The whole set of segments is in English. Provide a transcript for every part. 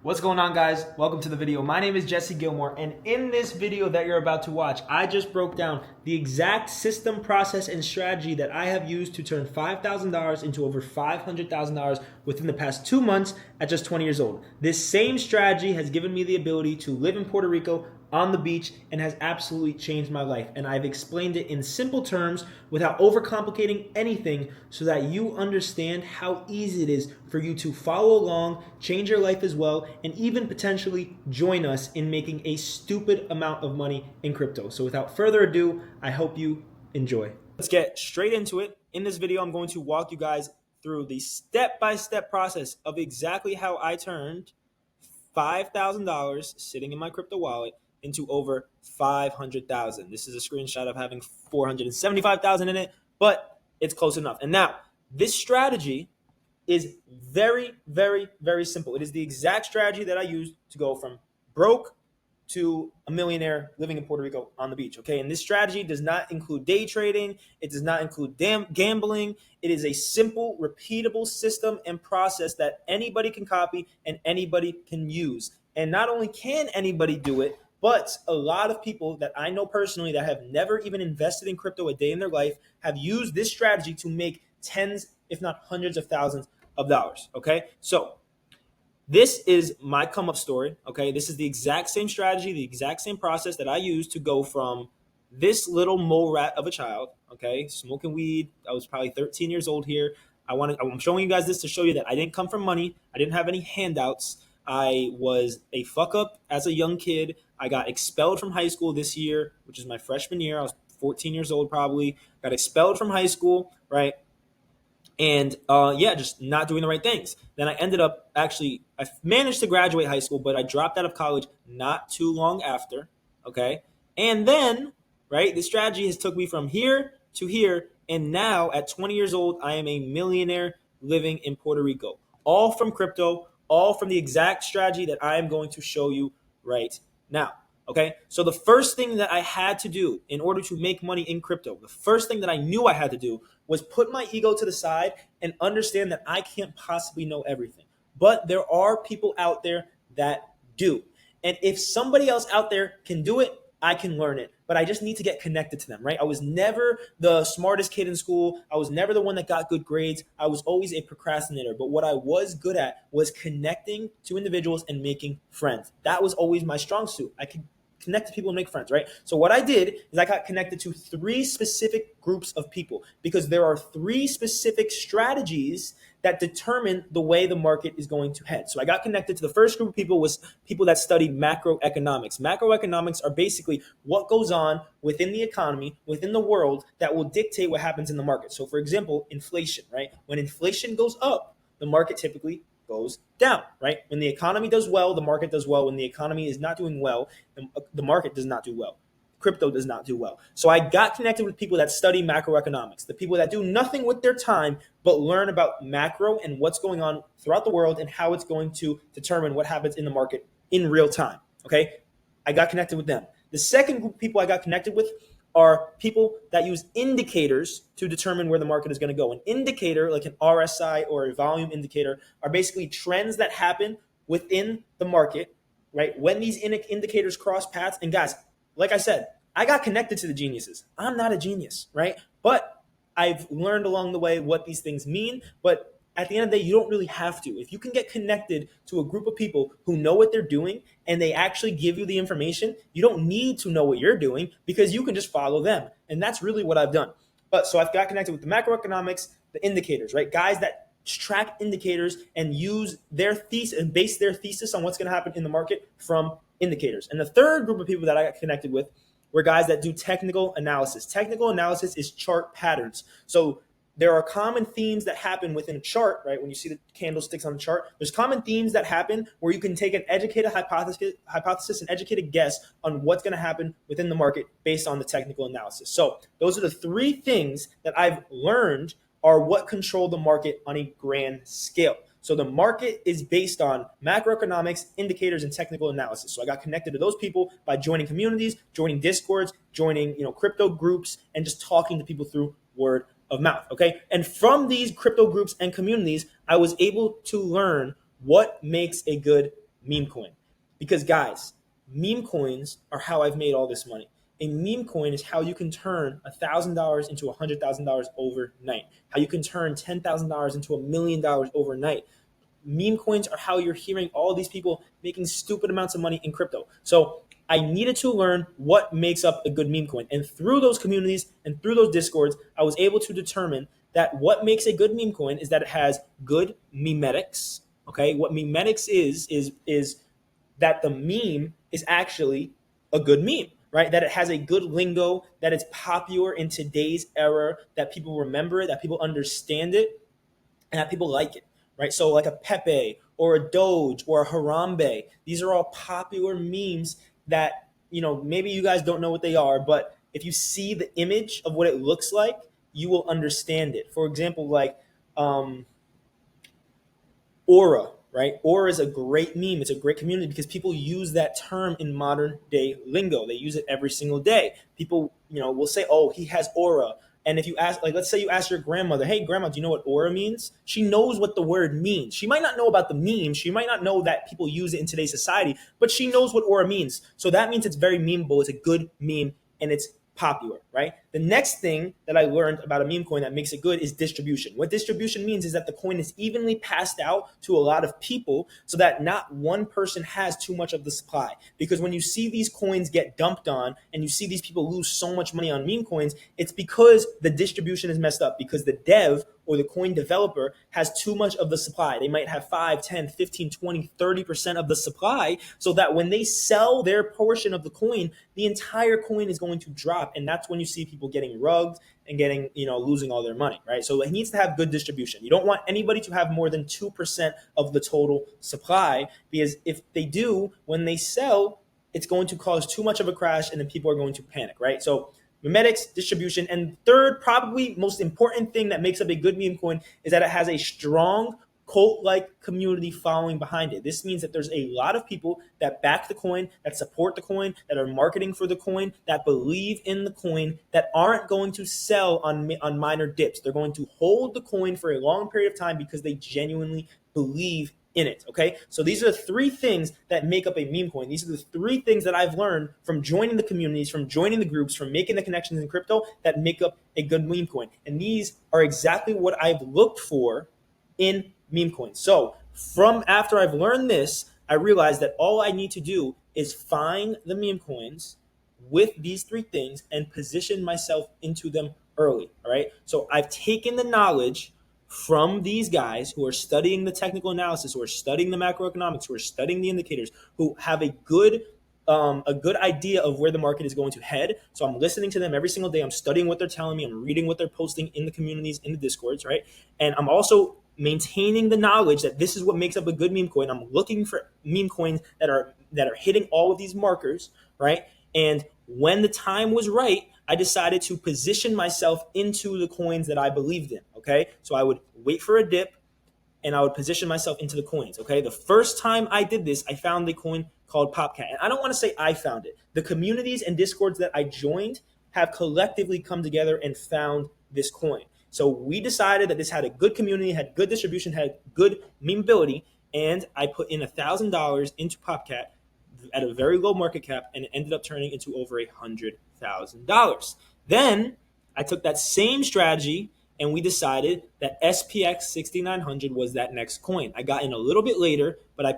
What's going on, guys? Welcome to the video. My name is Jesse Gilmore, and in this video that you're about to watch, I just broke down the exact system, process, and strategy that I have used to turn $5,000 into over $500,000 within the past 2 months at just 20 years old. This same strategy has given me the ability to live in Puerto Rico on the beach and has absolutely changed my life. And I've explained it in simple terms without overcomplicating anything so that you understand how easy it is for you to follow along, change your life as well, and even potentially join us in making a stupid amount of money in crypto. So without further ado, I hope you enjoy. Let's get straight into it. In this video, I'm going to walk you guys through the step-by-step process of exactly how I turned $5,000 sitting in my crypto wallet into over 500,000. This is a screenshot of having 475,000 in it, but it's close enough. And now, this strategy is very, very, very simple. It is the exact strategy that I used to go from broke to a millionaire living in Puerto Rico on the beach. Okay, and this strategy does not include day trading. It does not include gambling. It is a simple, repeatable system and process that anybody can copy and anybody can use. And not only can anybody do it, but a lot of people that I know personally that have never even invested in crypto a day in their life have used this strategy to make tens, if not hundreds of thousands of dollars. Okay, so this is my come up story. Okay, this is the exact same strategy, the exact same process that I used to go from this little mole rat of a child, okay, smoking weed. I was probably 13 years old here. I'm showing you guys this to show you that I didn't come from money. I didn't have any handouts. I was a fuck up as a young kid. I got expelled from high school this year, which is my freshman year. I was 14 years old probably. Got expelled from high school, right? And just not doing the right things. Then I ended up I managed to graduate high school, but I dropped out of college not too long after. Okay. And then, right, this strategy has took me from here to here. And now at 20 years old, I am a millionaire living in Puerto Rico, all from crypto, all from the exact strategy that I am going to show you right now. Okay, so the first thing that I had to do in order to make money in crypto, the first thing that I knew I had to do was put my ego to the side and understand that I can't possibly know everything. But there are people out there that do. And if somebody else out there can do it, I can learn it. But I just need to get connected to them, right? I was never the smartest kid in school. I was never the one that got good grades. I was always a procrastinator. But what I was good at was connecting to individuals and making friends. That was always my strong suit. I could connect to people and make friends, right? So what I did is I got connected to 3 specific groups of people because there are 3 specific strategies that determine the way the market is going to head. So I got connected to the first group of people was people that studied macroeconomics. Macroeconomics are basically what goes on within the economy, within the world that will dictate what happens in the market. So for example, inflation, right? When inflation goes up, the market typically goes down, right? When the economy does well, the market does well. When the economy is not doing well, the market does not do well. Crypto does not do well. So I got connected with people that study macroeconomics, the people that do nothing with their time but learn about macro and what's going on throughout the world and how it's going to determine what happens in the market in real time. Okay, I got connected with them. The second group of people I got connected with are people that use indicators to determine where the market is going to go. An indicator, like an RSI or a volume indicator, are basically trends that happen within the market, right? When these indicators cross paths, and guys, like I said, I got connected to the geniuses. I'm not a genius, right? But I've learned along the way what these things mean. But at the end of the day, you don't really have to. If you can get connected to a group of people who know what they're doing and they actually give you the information, you don't need to know what you're doing because you can just follow them. And that's really what I've done. But so I've got connected with the macroeconomics, the indicators, right? Guys that track indicators and use their thesis and base their thesis on what's going to happen in the market from indicators. And the third group of people that I got connected with were guys that do technical analysis. Technical analysis is chart patterns. So there are common themes that happen within a chart, right? When you see the candlesticks on the chart, there's common themes that happen where you can take an educated hypothesis and educated guess on what's going to happen within the market based on the technical analysis. So those are the 3 things that I've learned are what control the market on a grand scale. So the market is based on macroeconomics, indicators, and technical analysis. So I got connected to those people by joining communities, joining discords, joining crypto groups, and just talking to people through word of mouth. Okay. And from these crypto groups and communities, I was able to learn what makes a good meme coin. Because guys, meme coins are how I've made all this money. A meme coin is how you can turn $1,000 into $100,000 overnight. How you can turn $10,000 into $1,000,000 overnight. Meme coins are how you're hearing all these people making stupid amounts of money in crypto. So I needed to learn what makes up a good meme coin. And through those communities and through those discords, I was able to determine that what makes a good meme coin is that it has good memetics. Okay, what memetics is that the meme is actually a good meme, right? That it has a good lingo, that it's popular in today's era, that people remember it, that people understand it, and that people like it, right? So like a Pepe or a Doge or a Harambe, these are all popular memes that, maybe you guys don't know what they are, but if you see the image of what it looks like, you will understand it. For example, like Aura, right? Aura is a great meme. It's a great community because people use that term in modern day lingo. They use it every single day. People, will say, "Oh, he has aura." And if you ask, like, let's say you ask your grandmother, "Hey, grandma, do you know what aura means?" She knows what the word means. She might not know about the meme. She might not know that people use it in today's society, but she knows what aura means. So that means it's very memeable. It's a good meme and it's popular, right? The next thing that I learned about a meme coin that makes it good is distribution. What distribution means is that the coin is evenly passed out to a lot of people so that not one person has too much of the supply. Because when you see these coins get dumped on and you see these people lose so much money on meme coins, it's because the distribution is messed up, because the dev or the coin developer has too much of the supply. They might have 5, 10, 15, 20, 30% of the supply, so that when they sell their portion of the coin, the entire coin is going to drop. And that's when you see people getting rugged and getting, losing all their money, right? So it needs to have good distribution. You don't want anybody to have more than 2% of the total supply, because if they do, when they sell, it's going to cause too much of a crash and then people are going to panic, right? So memetics, distribution, and third, probably most important thing that makes up a good meme coin is that it has a strong cult-like community following behind it. This means that there's a lot of people that back the coin, that support the coin, that are marketing for the coin, that believe in the coin, that aren't going to sell on minor dips. They're going to hold the coin for a long period of time because they genuinely believe in it. Okay, so these are the three things that make up a meme coin. These are the three things that I've learned from joining the communities, from joining the groups, from making the connections in crypto that make up a good meme coin. And these are exactly what I've looked for in meme coins. So from after I've learned this, I realized that all I need to do is find the meme coins with these three things and position myself into them early. All right, so I've taken the knowledge from these guys who are studying the technical analysis, who are studying the macroeconomics, who are studying the indicators, who have a good idea of where the market is going to head. So I'm listening to them every single day. I'm studying what they're telling me. I'm reading what they're posting in the communities, in the discords, right? And I'm also maintaining the knowledge that this is what makes up a good meme coin. I'm looking for meme coins that are hitting all of these markers, right? And when the time was right, I decided to position myself into the coins that I believed in, okay? So I would wait for a dip and I would position myself into the coins, okay? The first time I did this, I found a coin called Popcat. And I don't want to say I found it. The communities and discords that I joined have collectively come together and found this coin. So we decided that this had a good community, had good distribution, had good memeability, and I put in $1,000 into Popcat at a very low market cap, and it ended up turning into over $100,000. Then I took that same strategy and we decided that SPX 6900 was that next coin. I got in a little bit later, but I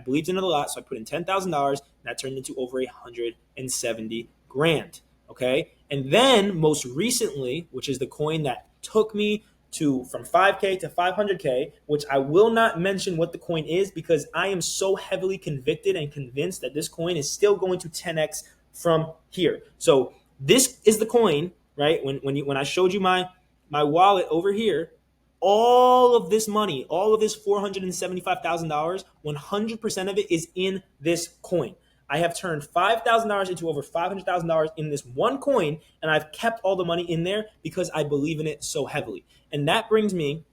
believed in it a lot, so I put in $10,000, and that turned into over 170 grand. Okay, and then most recently, which is the coin that took me from 5K to 500K, which I will not mention what the coin is because I am so heavily convicted and convinced that this coin is still going to 10x from here. So this is the coin, right? When I showed you my wallet over here, all of this money, all of this $475,000, 100% of it is in this coin. I have turned $5,000 into over $500,000 in this one coin, and I've kept all the money in there because I believe in it so heavily. And that brings me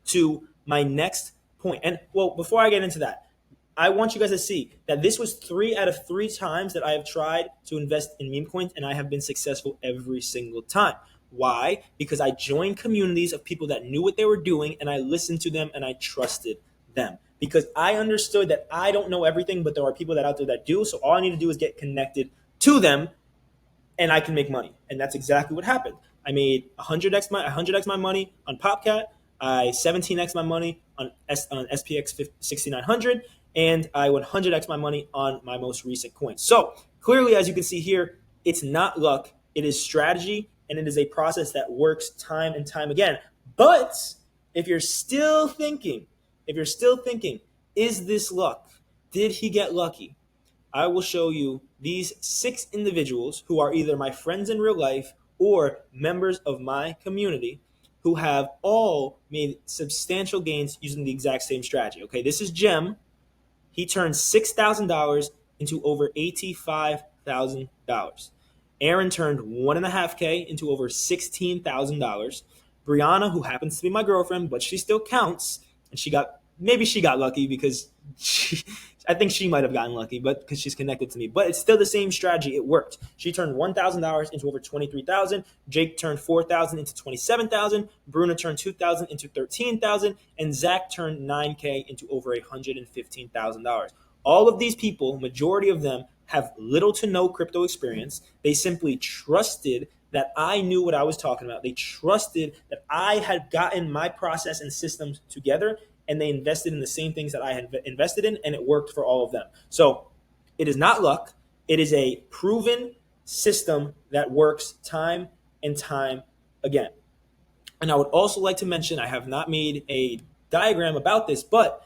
to my next point. And well, before I get into that, I want you guys to see that this was 3 out of 3 times that I have tried to invest in meme coins, and I have been successful every single time. Why? Because I joined communities of people that knew what they were doing, and I listened to them and I trusted them. because I understood that I don't know everything, but there are people that out there that do. So all I need to do is get connected to them and I can make money. And that's exactly what happened. I made 100x my money on PopCat. I 17x my money on SPX 6900, and I 100x my money on my most recent coin. So clearly, as you can see here, it's not luck. It is strategy, and it is a process that works time and time again. But if you're still thinking, is this luck? Did he get lucky? I will show you these 6 individuals who are either my friends in real life or members of my community who have all made substantial gains using the exact same strategy. Okay, this is Jem. He turned $6,000 into over $85,000. Aaron turned 1.5K into over $16,000. Brianna, who happens to be my girlfriend, but she still counts, and maybe she got lucky because I think she might have gotten lucky, but because she's connected to me. But it's still the same strategy. It worked. She turned $1,000 into over $23,000. Jake turned $4,000 into $27,000. Bruna turned $2,000 into $13,000, and Zach turned $9K into over $115,000. All of these people, majority of them, have little to no crypto experience. They simply trusted that I knew what I was talking about. They trusted that I had gotten my process and systems together, and they invested in the same things that I had invested in, and it worked for all of them. So it is not luck. It is a proven system that works time and time again. And I would also like to mention, I have not made a diagram about this, but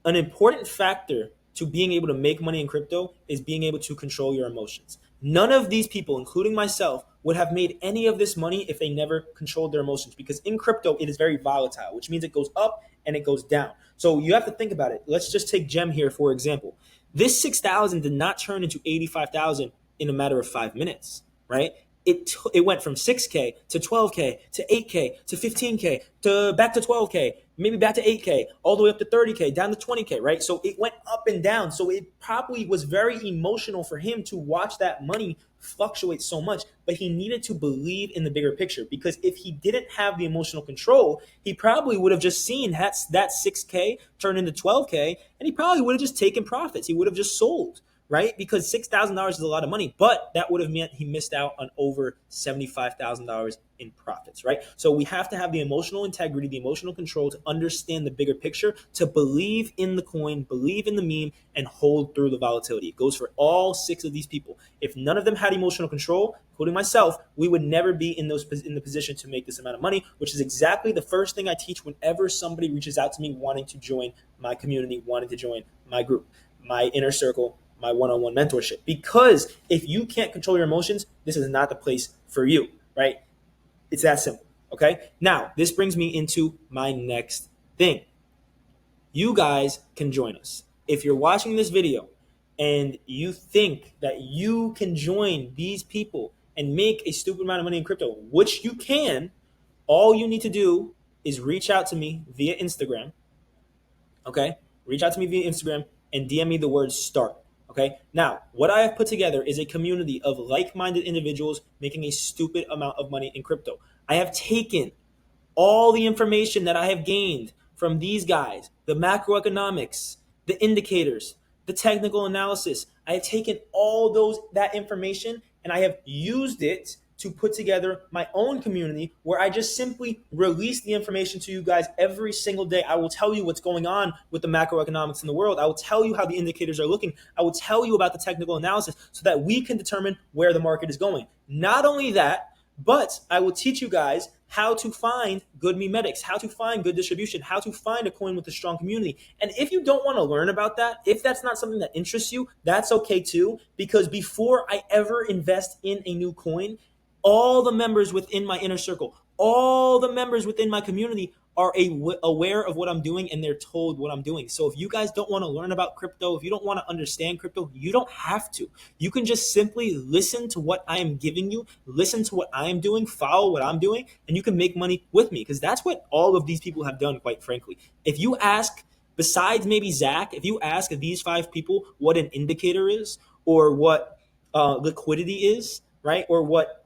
an important factor to being able to make money in crypto is being able to control your emotions. None of these people, including myself, would have made any of this money if they never controlled their emotions, because in crypto, it is very volatile, which means it goes up and it goes down. So you have to think about it. Let's just take Jem here, for example. This 6,000 did not turn into 85,000 in a matter of 5 minutes, right? It went from 6K to 12K to 8K to 15K to back to 12K, maybe back to 8K, all the way up to 30K, down to 20K, right? So it went up and down. So it probably was very emotional for him to watch that money fluctuate so much, but he needed to believe in the bigger picture, because if he didn't have the emotional control, he probably would have just seen that 6K turn into 12K, and he probably would have just taken profits. He would have just sold, right? Because $6,000 is a lot of money, but that would have meant he missed out on over $75,000 in profits, right? So we have to have the emotional integrity, the emotional control to understand the bigger picture, to believe in the coin, believe in the meme, and hold through the volatility. It goes for all 6 of these people. If none of them had emotional control, including myself, we would never be in the position to make this amount of money, which is exactly the first thing I teach whenever somebody reaches out to me wanting to join my community, wanting to join my group, my inner circle, my one-on-one mentorship. Because if you can't control your emotions, this is not the place for you, right? It's that simple, okay? Now, this brings me into my next thing. You guys can join us. If you're watching this video and you think that you can join these people and make a stupid amount of money in crypto, which you can, all you need to do is reach out to me via Instagram, okay? Reach out to me via Instagram and DM me the word START. Okay. Now, what I have put together is a community of like-minded individuals making a stupid amount of money in crypto. I have taken all the information that I have gained from these guys, the macroeconomics, the indicators, the technical analysis. I have taken all that information and I have used it to put together my own community where I just simply release the information to you guys every single day. I will tell you what's going on with the macroeconomics in the world. I will tell you how the indicators are looking. I will tell you about the technical analysis so that we can determine where the market is going. Not only that, but I will teach you guys how to find good memetics, how to find good distribution, how to find a coin with a strong community. And if you don't want to learn about that, if that's not something that interests you, that's okay too, because before I ever invest in a new coin, all the members within my inner circle, all the members within my community are aware of what I'm doing, and they're told what I'm doing. So if you guys don't want to learn about crypto, if you don't want to understand crypto, you don't have to. You can just simply listen to what I am giving you, listen to what I am doing, follow what I'm doing, and you can make money with me, because that's what all of these people have done, quite frankly. If you ask, besides maybe Zach, if you ask these 5 people what an indicator is, or what liquidity is, right, or what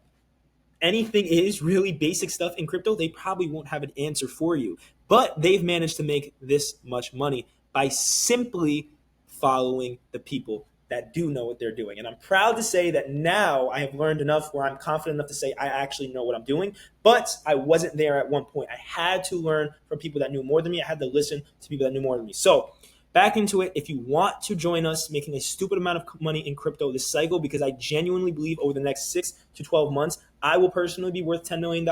anything is really basic stuff in crypto, they probably won't have an answer for you. But they've managed to make this much money by simply following the people that do know what they're doing. And I'm proud to say that now I have learned enough where I'm confident enough to say I actually know what I'm doing. But I wasn't there at one point. I had to learn from people that knew more than me. I had to listen to people that knew more than me. So back into it. If you want to join us making a stupid amount of money in crypto this cycle, because I genuinely believe over the next 6 to 12 months, I will personally be worth $10 million.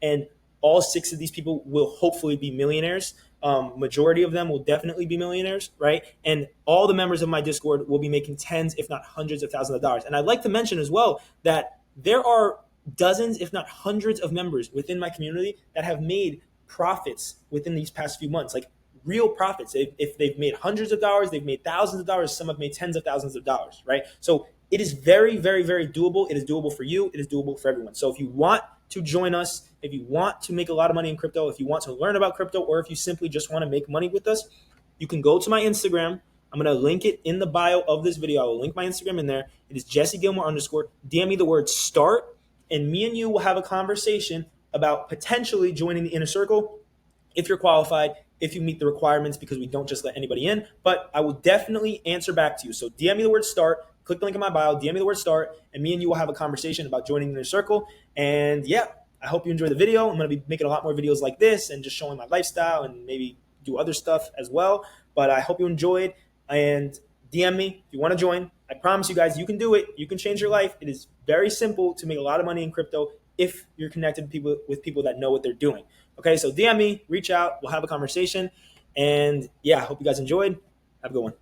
And all 6 of these people will hopefully be millionaires. Majority of them will definitely be millionaires, right? And all the members of my Discord will be making tens, if not hundreds of thousands of dollars. And I'd like to mention as well that there are dozens, if not hundreds of members within my community that have made profits within these past few months, like real profits. If they've made hundreds of dollars, they've made thousands of dollars, some have made tens of thousands of dollars, right? So it is very, very, very doable. It is doable for you. It is doable for everyone. So if you want to join us, if you want to make a lot of money in crypto, if you want to learn about crypto, or if you simply just want to make money with us, you can go to my Instagram. I'm going to link it in the bio of this video. I will link my Instagram in there. It is Jesse Gilmore _ DM me the word start, and me and you will have a conversation about potentially joining the inner circle if you're qualified, if you meet the requirements, because we don't just let anybody in. But I will definitely answer back to you. So DM me the word start, click the link in my bio, DM me the word start, and me and you will have a conversation about joining the inner circle. And yeah, I hope you enjoy the video. I'm going to be making a lot more videos like this and just showing my lifestyle and maybe do other stuff as well. But I hope you enjoyed, and DM me if you want to join. I promise you guys, you can do it. You can change your life. It is very simple to make a lot of money in crypto if you're connected with people that know what they're doing. Okay, so DM me, reach out, we'll have a conversation. And yeah, I hope you guys enjoyed. Have a good one.